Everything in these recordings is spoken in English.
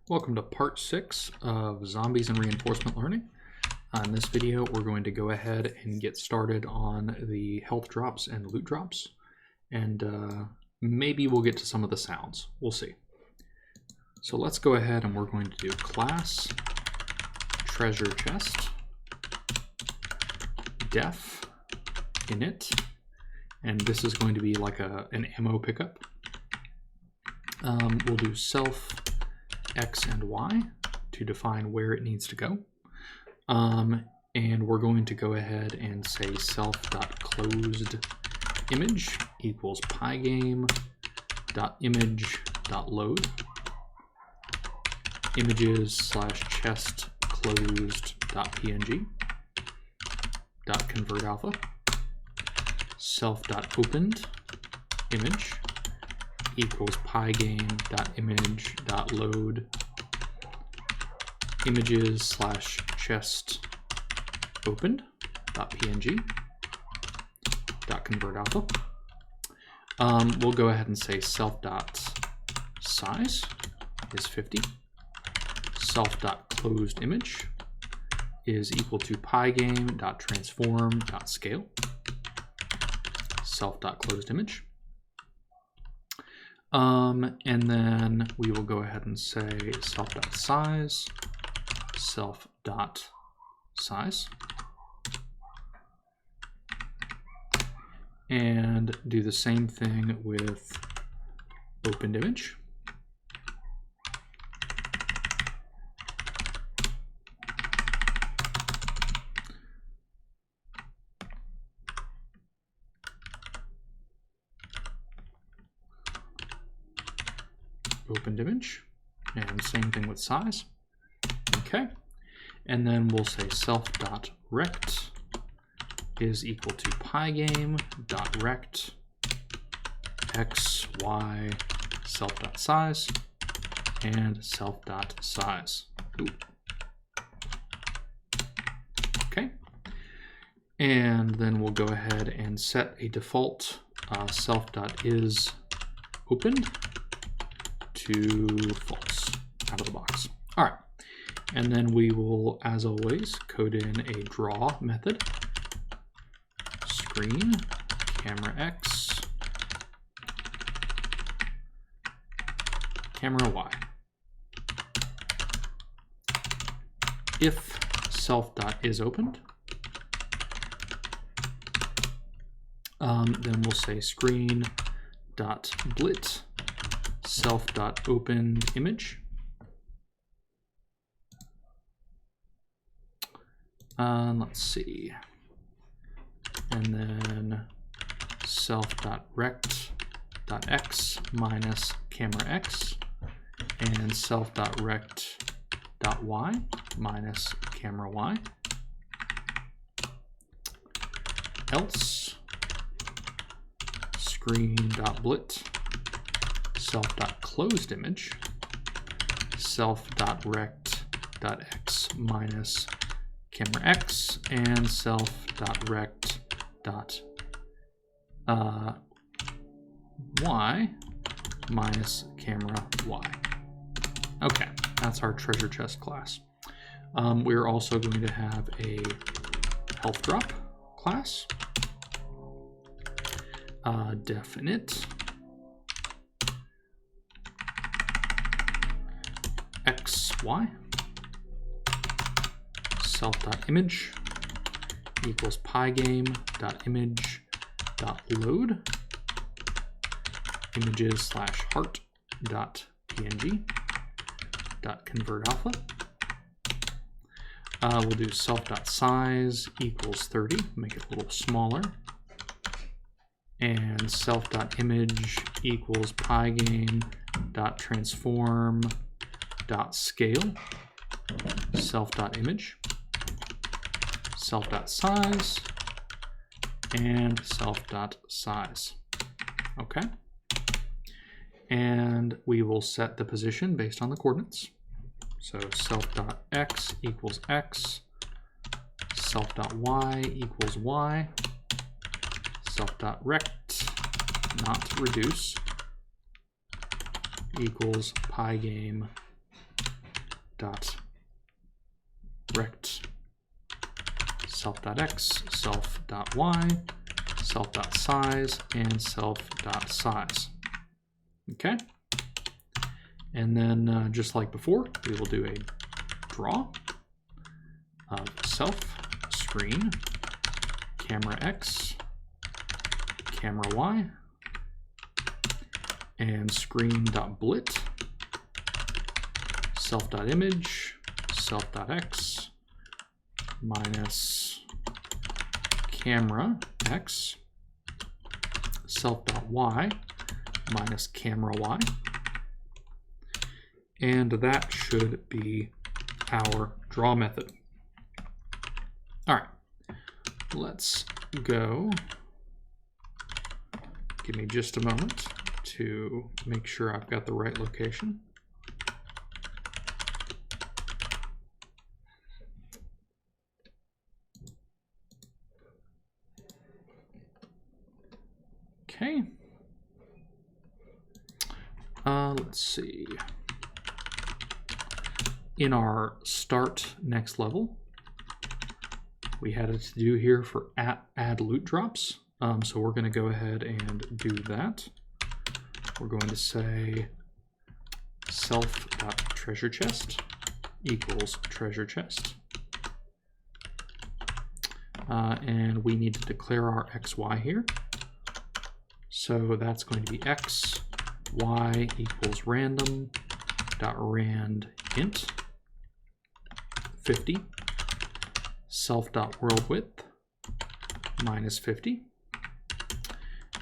Welcome to part 6 of Zombies and Reinforcement Learning. In this video, we're going to go ahead and get started on the health drops and loot drops, and maybe we'll get to some of the sounds. We'll see. So let's go ahead and we're going to do class treasure chest def init, and this is going to be like an ammo pickup. We'll do self X and Y to define where it needs to go. And we're going to go ahead and say self.closed image equals pygame.image.load images/chest closed.png .convert alpha self.opened image equals pygame.image.load images/chest opened.png .convert alpha. We'll go ahead and say self.size is 50. Self.closed image is equal to pygame.transform.scale self.closed image. And then we will go ahead and say self.size, self.size, and do the same thing with opened image. Opened image, and same thing with size. Okay, and then we'll say self.rect is equal to pygame.rect x, y, self.size, and self.size. Okay, and then we'll go ahead and set a default self.isOpened to false out of the box. All right, and then we will, as always, code in a draw method. Screen camera X, camera Y. If self.isOpened, then we'll say screen.blit self.opened image. Let's see. And then self.rect.x minus camera X and self.rect.y minus camera Y. Else screen.blit self.closed image self.rect.x minus camera X and self.rect.y minus camera Y. Okay, that's our treasure chest class. We're also going to have a health drop class. Def init xy self.image equals pygame.image.load images/heart.png .convert alpha. We'll do self.size equals 30, make it a little smaller, and self.image equals pygame.transform.scale self.image self.size and self.size. Okay, and we will set the position based on the coordinates. So self.x equals x, self.y equals y, self.rect not reduce equals pygame dot rect self.x, self.y, self.size, and self.size. Okay. And then just like before, we will do a draw of self, screen, camera X, camera Y, and screen.blit, self.image, self.x, minus camera X, self.y, minus camera Y. And that should be our draw method. All right, let's go. Give me just a moment to make sure I've got the right location. Okay. Let's see. In our start next level, we had a to do here for add loot drops. So we're going to go ahead and do that. We're going to say self.treasure chest equals treasure chest. And we need to declare our XY here. So that's going to be X, Y equals random dot rand int 50 self.world width minus 50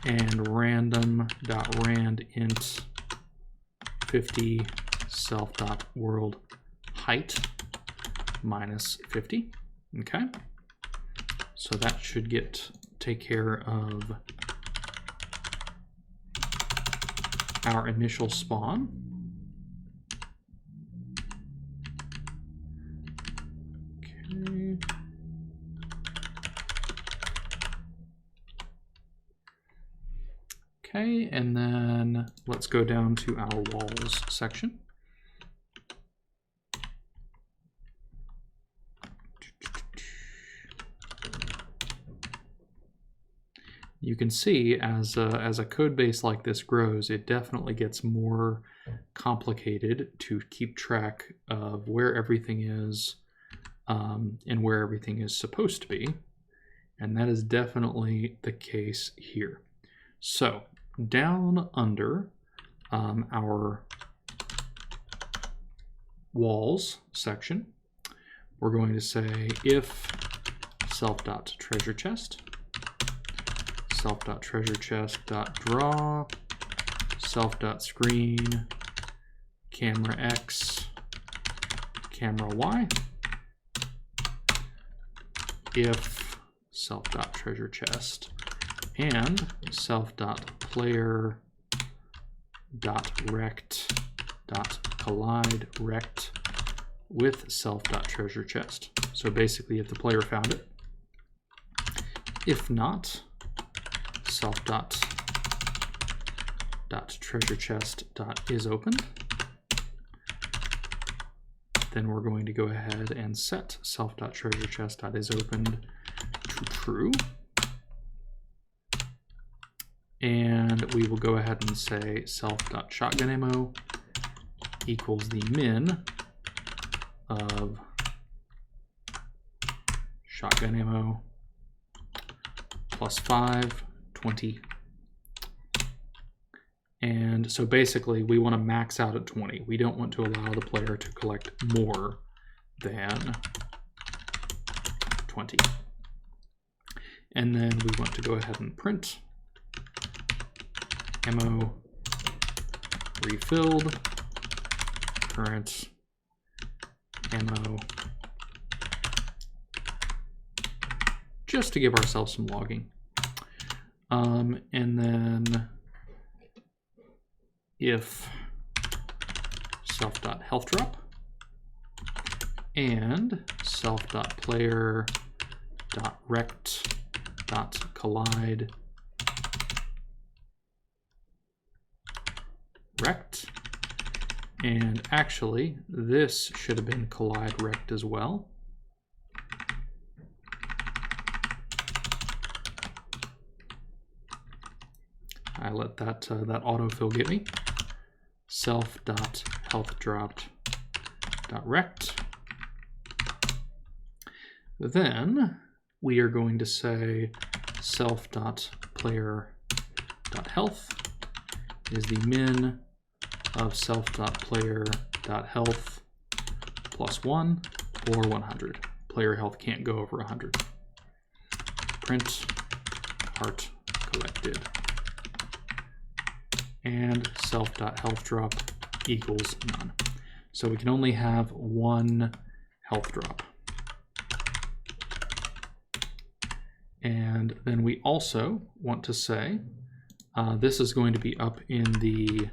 and random.rand int 50 self.world height minus 50. Okay, so that should take care of our initial spawn. Okay. Okay, and then let's go down to our walls section. You can see as a code base like this grows, it definitely gets more complicated to keep track of where everything is and where everything is supposed to be. And that is definitely the case here. So down under our walls section, we're going to say if self.treasurechest, self.treasurechest.draw, self.screen, camera X, camera Y, if self.treasurechest and self.player.rect.collide rect with self.treasurechest. So basically if the player found it. If not, self.treasurechest.isOpened. Then we're going to go ahead and set self.treasurechest.isOpened to true. And we will go ahead and say self.shotgunammo equals the min of shotgun ammo plus 5, 20. And so basically we want to max out at 20. We don't want to allow the player to collect more than 20. And then we want to go ahead and print ammo refilled, current ammo, just to give ourselves some logging. And then if self.healthdrop and self.player.rect.collide rect, And actually, this should have been collide rect as well. I let that autofill get me. Self.healthDropped.rect. Then we are going to say self.player.health is the min of self.player.health plus 1 or 100. Player health can't go over 100. Print heart collected. And self.healthDrop equals none. So we can only have one health drop. And then we also want to say, this is going to be up in the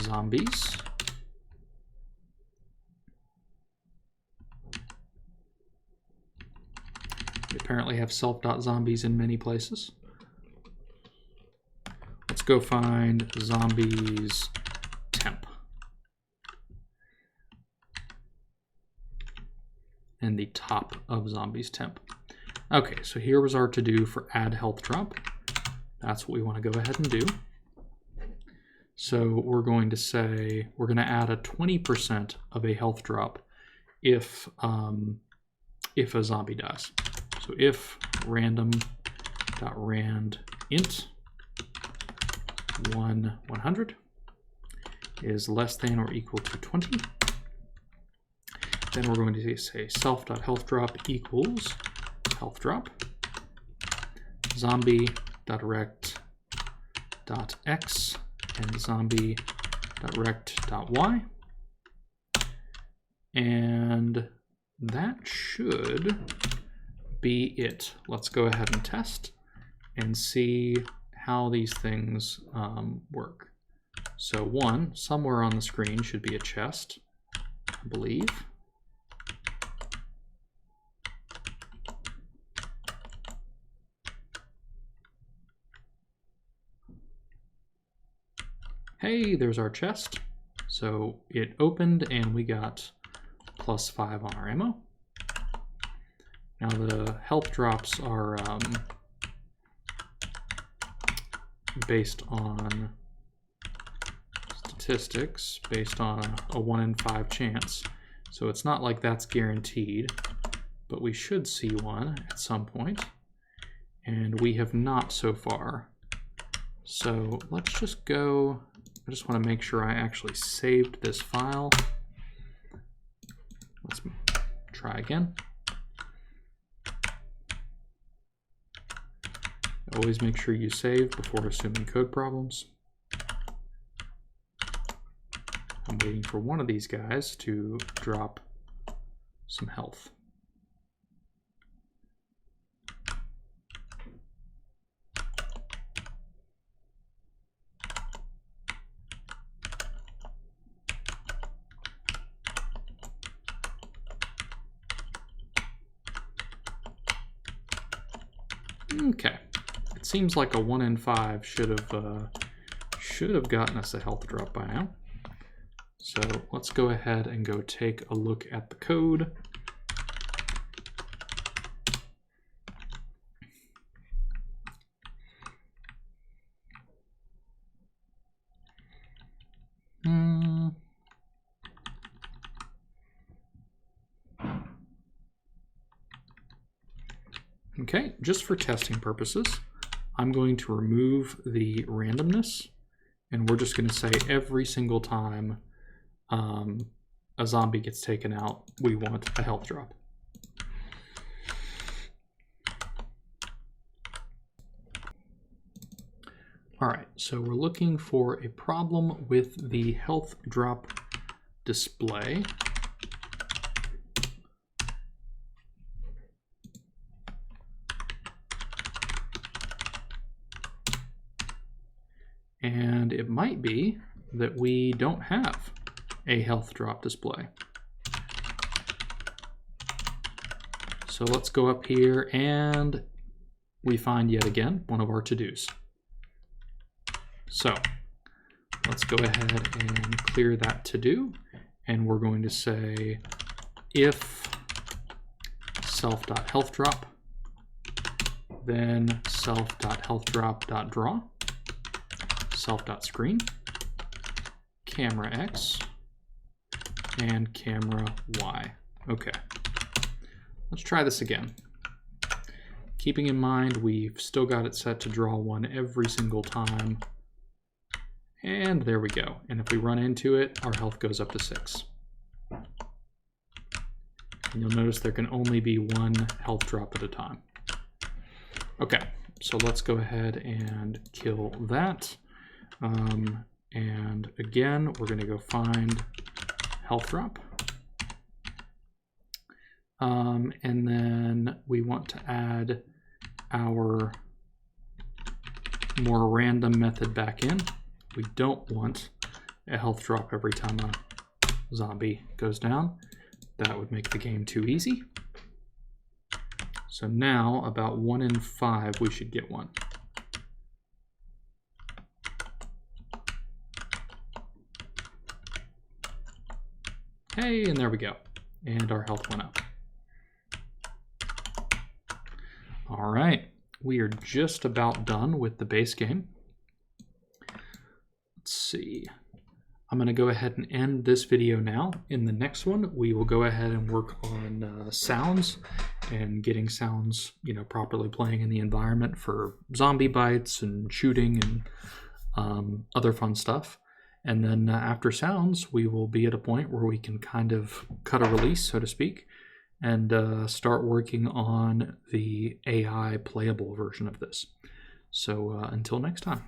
zombies. We apparently have self.zombies in many places. Let's go find zombies temp. And the top of zombies temp. Okay, so here was our to-do for add health drop. That's what we want to go ahead and do. So we're going to say, we're going to add a 20% of a health drop if a zombie dies. So if random.rand int 100 is less than or equal to 20, then we're going to say self.healthDrop equals healthDrop zombie.rect.x and zombie.rect.y, and that should be it. Let's go ahead and test and see how these things work. So one, somewhere on the screen should be a chest, I believe. Hey, there's our chest. So it opened and we got +5 on our ammo. Now the health drops are based on statistics, based on a 1 in 5 chance. So it's not like that's guaranteed, but we should see one at some point, and we have not so far. So let's just go, I just want to make sure I actually saved this file. Let's try again. Always make sure you save before assuming code problems. I'm waiting for one of these guys to drop some health. Okay. It seems like a 1 in 5 should have gotten us a health drop by now. So let's go ahead and go take a look at the code. Okay, just for testing purposes, I'm going to remove the randomness, and we're just going to say every single time a zombie gets taken out, we want a health drop. All right, so we're looking for a problem with the health drop display. And it might be that we don't have a health drop display. So let's go up here and we find yet again one of our to-dos. So let's go ahead and clear that to do. And we're going to say if self.healthDrop, then self.healthDrop.draw, self.screen, camera X, and camera Y. Okay, let's try this again. Keeping in mind we've still got it set to draw one every single time. And there we go. And if we run into it, our health goes up to 6. And you'll notice there can only be one health drop at a time. Okay, so let's go ahead and kill that. And again, we're going to go find health drop. And then we want to add our more random method back in. We don't want a health drop every time a zombie goes down. That would make the game too easy. So now, about 1 in 5, we should get one. Hey, and there we go. And our health went up. All right, we are just about done with the base game. Let's see. I'm going to go ahead and end this video now. In the next one, we will go ahead and work on sounds and getting sounds, properly playing in the environment for zombie bites and shooting and other fun stuff. And then after sounds, we will be at a point where we can kind of cut a release, so to speak, and start working on the AI playable version of this. So until next time.